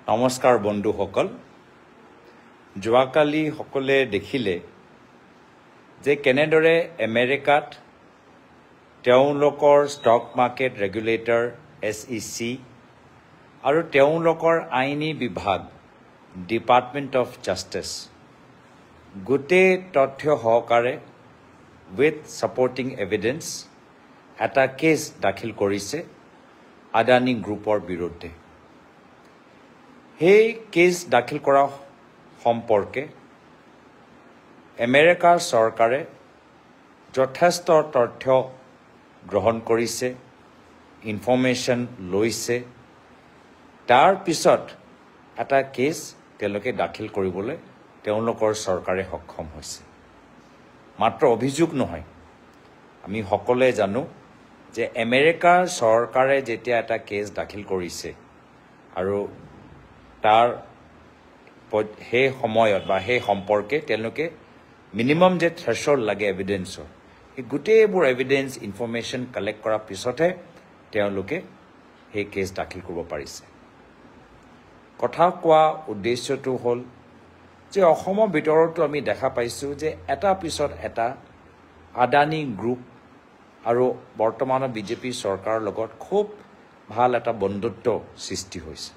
নমস্কাৰ বন্ধুসকল যোৱাকালি সকলে দেখিলে যে কেনেদৰে আমেৰিকাত তেওঁলোকৰ ষ্টক মাৰ্কেট ৰেগুলেটৰ SEC আৰু তেওঁলোকৰ আইনী বিভাগ ডিপাৰ্টমেণ্ট অফ জাষ্টিচ গোটেই তথ্য সহকাৰে উইথ ছাপৰ্টিং এভিডেন্স এটা কেছ দাখিল কৰিছে আদানী গ্ৰুপৰ বিৰুদ্ধে সেই কেছ দাখিল কৰা সম্পৰ্কে আমেৰিকাৰ চৰকাৰে যথেষ্ট তথ্য গ্ৰহণ কৰিছে ইনফৰমেশ্যন লৈছে তাৰ পিছত এটা কেছ তেওঁলোকে দাখিল কৰিবলৈ তেওঁলোকৰ চৰকাৰে সক্ষম হৈছে মাত্ৰ অভিযোগ নহয় আমি সকলোৱে জানো যে আমেৰিকাৰ চৰকাৰে যেতিয়া এটা কেছ দাখিল কৰিছে আৰু তাৰ সেই সময়ত বা সেই সম্পৰ্কে তেওঁলোকে মিনিমাম যে থ্ৰেছহোল্ড লাগে এভিডেন্সৰ এই গোটেইবোৰ এভিডেন্স ইনফৰমেশ্যন কালেক্ট কৰাৰ পিছতহে তেওঁলোকে সেই কেছ দাখিল কৰিব পাৰিছে কথা কোৱা উদ্দেশ্যটো হ'ল যে অসমৰ ভিতৰতো আমি দেখা পাইছোঁ যে এটা পিছত এটা আদানী গ্ৰুপ আৰু বৰ্তমানৰ বিজেপি চৰকাৰৰ লগত খুব ভাল এটা বন্ধুত্ব সৃষ্টি হৈছে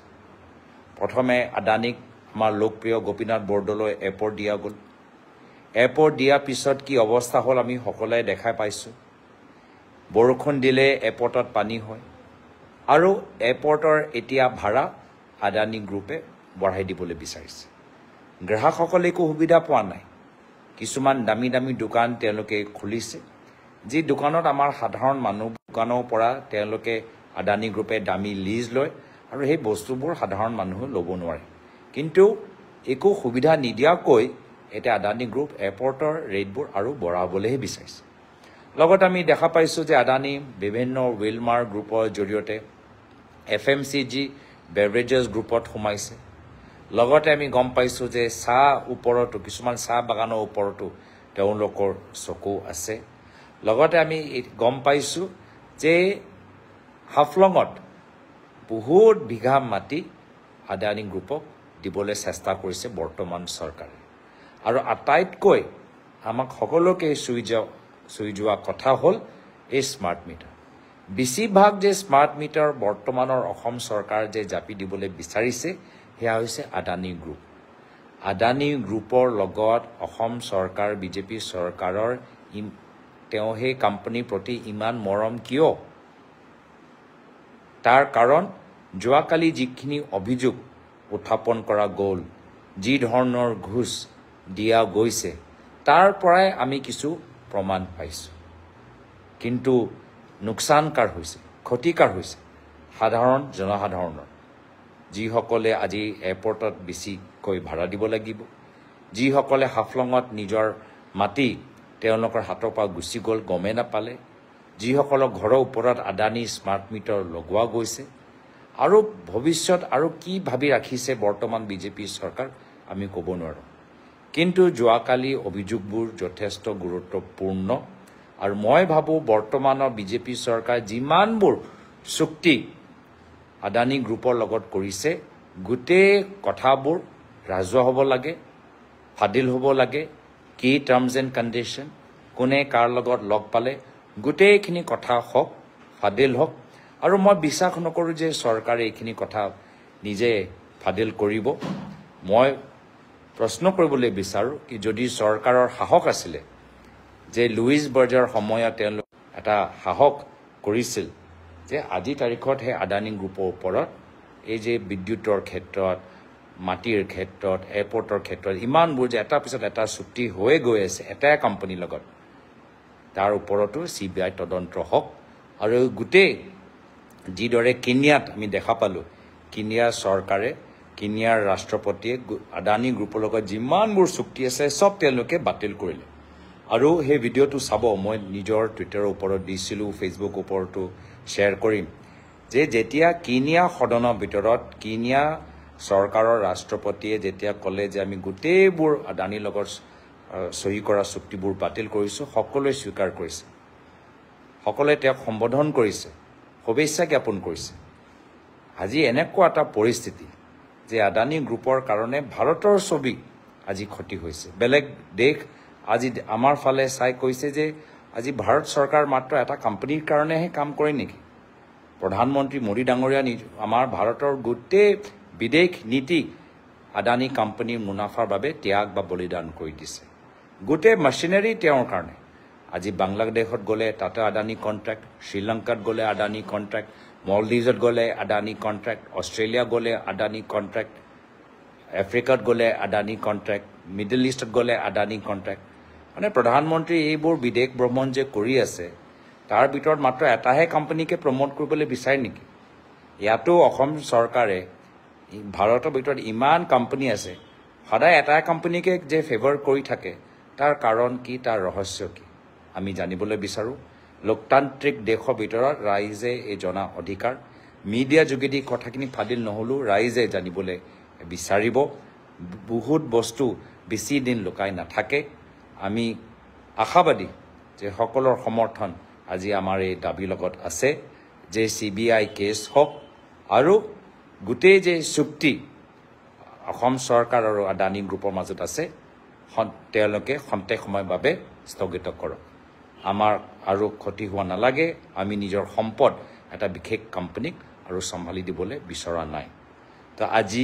প্ৰথমে আদানীক আমাৰ লোকপ্ৰিয় গোপীনাথ বৰদলৈ এয়াৰপৰ্ট দিয়া গ'ল এয়াৰপৰ্ট দিয়াৰ পিছত কি অৱস্থা হ'ল আমি সকলোৱে দেখা পাইছোঁ বৰষুণ দিলে এয়াৰপৰ্টত পানী হয় আৰু এয়াৰপৰ্টৰ এতিয়া ভাড়া আদানী গ্ৰুপে বঢ়াই দিবলৈ বিচাৰিছে গ্ৰাহকসকলে একো সুবিধা পোৱা নাই কিছুমান দামী দামী দোকান তেওঁলোকে খুলিছে যি দোকানত আমাৰ সাধাৰণ মানুহ দোকানৰ পৰা তেওঁলোকে আদানী গ্ৰুপে দামী লিজ লয় আৰু সেই বস্তুবোৰ সাধাৰণ মানুহে ল'ব নোৱাৰে কিন্তু একো সুবিধা নিদিয়াকৈ এটা আদানী গ্ৰুপ এয়াৰপৰ্টৰ ৰেটবোৰ আৰু বঢ়াবলৈহে বিচাৰিছে লগত আমি দেখা পাইছোঁ যে আদানী বিভিন্ন ৱেলমাৰ্ট গ্ৰুপৰ জৰিয়তে FMCG বেভৰেজেছ গ্ৰুপত সোমাইছে লগতে আমি গম পাইছোঁ যে চাহ ওপৰতো কিছুমান চাহ বাগানৰ ওপৰতো তেওঁলোকৰ চকু আছে লগতে আমি গম পাইছোঁ যে হাফলঙত বহুত বিঘা মাটি আদানী গ্ৰুপক দিবলৈ চেষ্টা কৰিছে বৰ্তমান চৰকাৰে আৰু আটাইতকৈ আমাক সকলোকে চুই যোৱা কথা হ'ল এই স্মাৰ্ট মিটাৰ বেছিভাগ যে স্মাৰ্ট মিটাৰ বৰ্তমানৰ অসম চৰকাৰ যে জাপি দিবলৈ বিচাৰিছে সেয়া হৈছে আদানী গ্ৰুপ আদানী গ্ৰুপৰ লগত অসম চৰকাৰ বিজেপি চৰকাৰৰ তেওঁ সেই কোম্পানীৰ প্ৰতি ইমান মৰম কিয় তাৰ কাৰণ যোৱাকালি যিখিনি অভিযোগ উত্থাপন কৰা গ'ল যি ধৰণৰ ঘুষ দিয়া গৈছে তাৰ পৰাই আমি কিছু প্ৰমাণ পাইছোঁ কিন্তু নোকচানকাৰ হৈছে ক্ষতিকাৰ হৈছে সাধাৰণ জনসাধাৰণৰ যিসকলে আজি এয়াৰপৰ্টত বেছিকৈ ভাড়া দিব লাগিব যিসকলে হাফলঙত নিজৰ মাটি তেওঁলোকৰ হাতৰ পৰা গুচি গ'ল গমে নাপালে যিসকলৰ ঘৰৰ ওপৰত আদানী স্মাৰ্ট মিটাৰ লগোৱা গৈছে আৰু ভৱিষ্যত আৰু কি ভাবি ৰাখিছে বৰ্তমান বিজেপি চৰকাৰ আমি ক'ব নোৱাৰোঁ কিন্তু যোৱাকালি অভিযোগবোৰ যথেষ্ট গুৰুত্বপূৰ্ণ আৰু মই ভাবোঁ বৰ্তমানৰ বিজেপি চৰকাৰ যিমানবোৰ চুক্তি আদানী গ্ৰুপৰ লগত কৰিছে গোটেই কথাবোৰ ৰাজহুৱা হ'ব লাগে ফাদিল হ'ব লাগে কি টাৰ্মছ এণ্ড কণ্ডিশ্যন কোনে কাৰ লগত লগ পালে গোটেইখিনি কথা হওক ফাদিল হওক আৰু মই বিশ্বাস নকৰোঁ যে চৰকাৰে এইখিনি কথা নিজে ফাদিল কৰিব মই প্ৰশ্ন কৰিবলৈ বিচাৰোঁ কি যদি চৰকাৰৰ সাহস আছিলে যে লুইছ বৰ্জাৰ সময়ত তেওঁলোক এটা সাহস কৰিছিল যে আজি তাৰিখত সেই আদানী গ্ৰুপৰ ওপৰত এই যে বিদ্যুতৰ ক্ষেত্ৰত মাটিৰ ক্ষেত্ৰত এয়াৰপৰ্টৰ ক্ষেত্ৰত ইমানবোৰ যে এটা পিছত এটা চুক্তি হৈ গৈ আছে এটাই কোম্পানীৰ লগত তাৰ ওপৰতো CBI তদন্ত হওক আৰু গোটেই যিদৰে কেনিয়াত আমি দেখা পালোঁ কেনিয়া চৰকাৰে কেনিয়াৰ ৰাষ্ট্ৰপতিয়ে আদানী গ্ৰুপৰ লগত যিমানবোৰ চুক্তি আছে চব তেওঁলোকে বাতিল কৰিলে আৰু সেই ভিডিঅ'টো চাব মই নিজৰ টুইটাৰৰ ওপৰত দিছিলোঁ ফেচবুকৰ ওপৰতো শ্বেয়াৰ কৰিম যে যেতিয়া কেনিয়া সদনৰ ভিতৰত কেনিয়া চৰকাৰৰ ৰাষ্ট্ৰপতিয়ে যেতিয়া ক'লে যে আমি গোটেইবোৰ আদানীৰ লগত সহি কৰা চুক্তিবোৰ বাতিল কৰিছোঁ সকলোৱে স্বীকাৰ কৰিছে সকলোৱে তেওঁক সম্বোধন কৰিছে শুভেচ্ছা জ্ঞাপন কৰিছে আজি এনেকুৱা এটা পৰিস্থিতি যে আদানী গ্ৰুপৰ কাৰণে ভাৰতৰ ছবি আজি ক্ষতি হৈছে বেলেগ দেশ আজি আমাৰ ফালে চাই কৈছে যে আজি ভাৰত চৰকাৰ মাত্ৰ এটা কোম্পানীৰ কাৰণেহে কাম কৰে নেকি প্ৰধানমন্ত্ৰী মোদী ডাঙৰীয়া আমাৰ ভাৰতৰ গোটেই বিদেশ নীতি আদানী কোম্পানীৰ মুনাফাৰ বাবে ত্যাগ বা বলিদান কৰি দিছে গোটেই মেচিনাৰী তেওঁৰ কাৰণে আজি বাংলাদেশত গ'লে তাতে আদানী কন্ট্ৰাক্ট শ্ৰীলংকাত গ'লে আদানী কন্ট্ৰাক্ট মলদ্বীপত গ'লে আদানী কন্ট্ৰাক্ট অষ্ট্ৰেলিয়া গ'লে আদানী কন্ট্ৰাক্ট আফ্ৰিকাত গ'লে আদানী কন্ট্ৰাক্ট মিডল ইষ্টত গ'লে আদানী কন্ট্ৰাক্ট মানে প্ৰধানমন্ত্ৰী এইবোৰ বিদেশ ভ্ৰমণ যে কৰি আছে তাৰ ভিতৰত মাত্ৰ এটাহে কোম্পানীকে প্ৰমোট কৰিবলৈ বিচাৰে নেকি ইয়াতো অসম চৰকাৰে ভাৰতৰ ভিতৰত ইমান কোম্পানী আছে সদায় এটা কোম্পানীকে যে ফেভাৰ কৰি থাকে তাৰ কাৰণ কি তাৰ ৰহস্য কি আমি জানিবলৈ বিচাৰোঁ লোকতান্ত্ৰিক দেশৰ ভিতৰত ৰাইজে এই জনা অধিকাৰ মিডিয়া যোগেদি কথাখিনি ফাদিল নহ'লেও ৰাইজে জানিবলৈ বিচাৰিব বহুত বস্তু বেছি দিন লুকাই নাথাকে আমি আশাবাদী যে সকলৰ সমৰ্থন আজি আমাৰ এই দাবীৰ লগত আছে যে CBI কেছ হওক আৰু গোটেই যে চুক্তি অসম চৰকাৰ আৰু আদানী গ্ৰুপৰ মাজত আছে তেওঁলোকে খন্তেক সময়ৰ বাবে স্থগিত কৰক আমাৰ আৰু ক্ষতি হোৱা নালাগে আমি নিজৰ সম্পদ এটা বিশেষ কোম্পানীক আৰু সম্ভালি দিবলৈ বিচৰা নাই তো আজি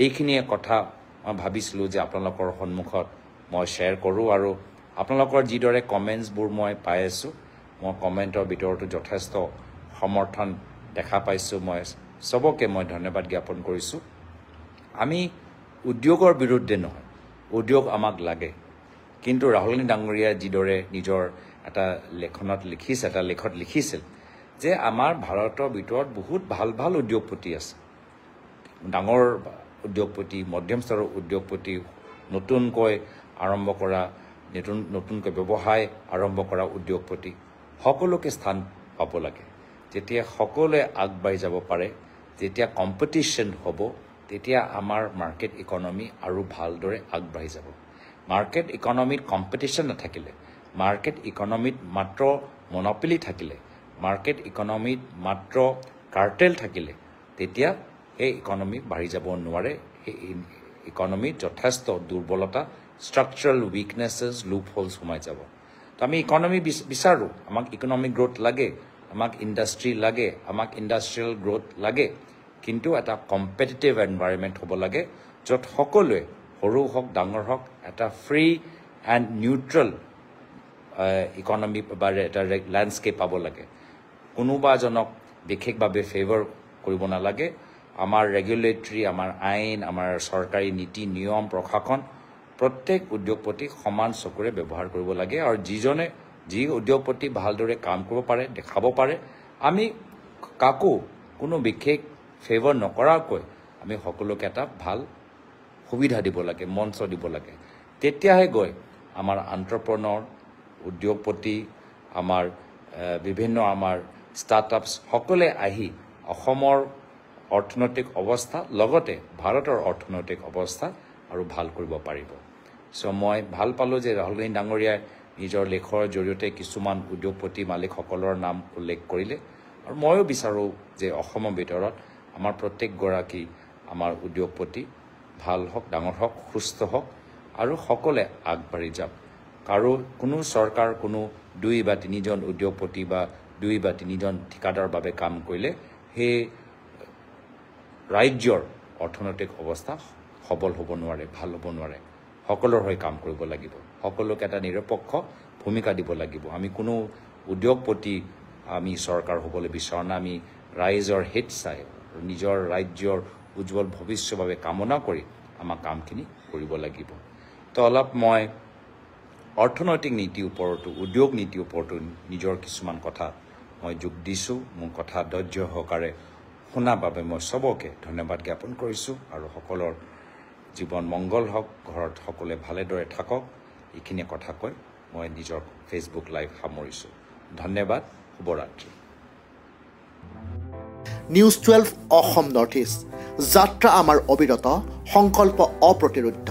এইখিনিয়ে কথা মই ভাবিছিলোঁ যে আপোনালোকৰ সন্মুখত মই শ্বেয়াৰ কৰোঁ আৰু আপোনালোকৰ যিদৰে কমেণ্টছবোৰ মই পাই আছোঁ মই কমেণ্টৰ ভিতৰতো যথেষ্ট সমৰ্থন দেখা পাইছোঁ মই সবকে মই ধন্যবাদ জ্ঞাপন কৰিছোঁ আমি উদ্যোগৰ বিৰুদ্ধে নহয় উদ্যোগ আমাক লাগে কিন্তু ৰাহুল গান্ধী ডাঙৰীয়া যিদৰে নিজৰ এটা লেখত লিখিছিল যে আমাৰ ভাৰতৰ ভিতৰত বহুত ভাল ভাল উদ্যোগপতি আছে ডাঙৰ উদ্যোগপতি মধ্যম স্তৰৰ উদ্যোগপতি নতুনকৈ আৰম্ভ কৰা নতুনকৈ ব্যৱসায় আৰম্ভ কৰা উদ্যোগপতি সকলোকে স্থান পাব লাগে যেতিয়া সকলোৱে আগবাঢ়ি যাব পাৰে যেতিয়া কম্পিটিশ্যন হ'ব তেতিয়া আমাৰ মাৰ্কেট ইকনমি আৰু ভালদৰে আগবাঢ়ি যাব মাৰ্কেট ইকনমিত কম্পিটিশ্যন নাথাকিলে মাৰ্কেট ইকনমিত মাত্ৰ মনোপলি থাকিলে মাৰ্কেট ইকনমিত মাত্ৰ কাৰ্টেল থাকিলে তেতিয়া এই ইকনমি বাঢ়ি যাব নোৱাৰে এই ইকনমিত যথেষ্ট দুৰ্বলতা ষ্ট্ৰাকচাৰেল উইকনেছেছ লুপ হোলছ সোমাই যাব তো আমি ইকনমি বিচাৰোঁ আমাক ইকনমিক গ্ৰোথ লাগে আমাক ইণ্ডাষ্ট্ৰি লাগে আমাক ইণ্ডাষ্ট্ৰিয়েল গ্ৰোথ লাগে কিন্তু এটা কম্পিটিটিভ এনভাইৰনমেণ্ট হ'ব লাগে য'ত সকলোৱে সৰু হওক ডাঙৰ হওক এটা ফ্ৰী এণ্ড নিউট্ৰেল ইকনমি বা এটা লেণ্ডস্কেপ পাব লাগে কোনোবা এজনক বিশেষভাৱে ফেভাৰ কৰিব নালাগে আমাৰ ৰেগুলেটৰী আমাৰ আইন আমাৰ চৰকাৰী নীতি নিয়ম প্ৰশাসন প্ৰত্যেক উদ্যোগপতিক সমান চকুৰে ব্যৱহাৰ কৰিব লাগে আৰু যি উদ্যোগপতি ভালদৰে কাম কৰিব পাৰে দেখাব পাৰে আমি কাকো কোনো বিশেষ ফেভাৰ নকৰাকৈ আমি সকলোকে এটা ভাল সুবিধা দিব লাগে মঞ্চ দিব লাগে তেতিয়াহে গৈ আমাৰ এণ্টাৰপ্ৰেনৰ উদ্যোগপতি আমাৰ বিভিন্ন আমাৰ ষ্টাৰ্টআপছ সকলে আহি অসমৰ অৰ্থনৈতিক অৱস্থা লগতে ভাৰতৰ অৰ্থনৈতিক অৱস্থা আৰু ভাল কৰিব পাৰিব চ' মই ভাল পালোঁ যে ৰাহুল গান্ধী ডাঙৰীয়াই নিজৰ লেখৰ জৰিয়তে কিছুমান উদ্যোগপতি মালিকসকলৰ নাম উল্লেখ কৰিলে আৰু ময়ো বিচাৰোঁ যে অসমৰ ভিতৰত আমাৰ প্ৰত্যেকগৰাকী আমাৰ উদ্যোগপতি ভাল হওক ডাঙৰ হওক সুস্থ হওক আৰু সকলে আগবাঢ়ি যাওক কাৰো কোনো চৰকাৰ কোনো 2 বা 3 জন উদ্যোগপতি বা 2 বা 3 জন ঠিকাদাৰৰ বাবে কাম কৰিলে সেই ৰাজ্যৰ অৰ্থনৈতিক অৱস্থা সবল হ'ব নোৱাৰে ভাল হ'ব নোৱাৰে সকলৰ হৈ কাম কৰিব লাগিব সকলোকে এটা নিৰপেক্ষ ভূমিকা দিব লাগিব আমি কোনো উদ্যোগপতি আমি চৰকাৰ হ'বলৈ বিচৰা নাই আমি ৰাইজৰ হিত চাই নিজৰ ৰাজ্যৰ উজ্জ্বল ভৱিষ্যৰ বাবে কামনা কৰি আমাৰ কামখিনি কৰিব লাগিব তো অলপ মই অৰ্থনৈতিক নীতিৰ ওপৰতো উদ্যোগ নীতিৰ ওপৰতো নিজৰ কিছুমান কথা মই যোগ দিছোঁ মোৰ কথা ধৈৰ্য সহকাৰে শুনাৰ বাবে মই সবকে ধন্যবাদ জ্ঞাপন কৰিছোঁ আৰু সকলৰ জীৱন মংগল হওক ঘৰত সকলোৱে ভালেদৰে থাকক এইখিনি কথা কৈ মই নিজৰ ফেচবুক লাইভ সামৰিছোঁ ধন্যবাদ শুভৰাত্ৰি নিউজ 12 অসম নৰ্থ ইষ্ট যাত্ৰা আমাৰ অবিৰত সংকল্প অপ্ৰতিৰোধ্য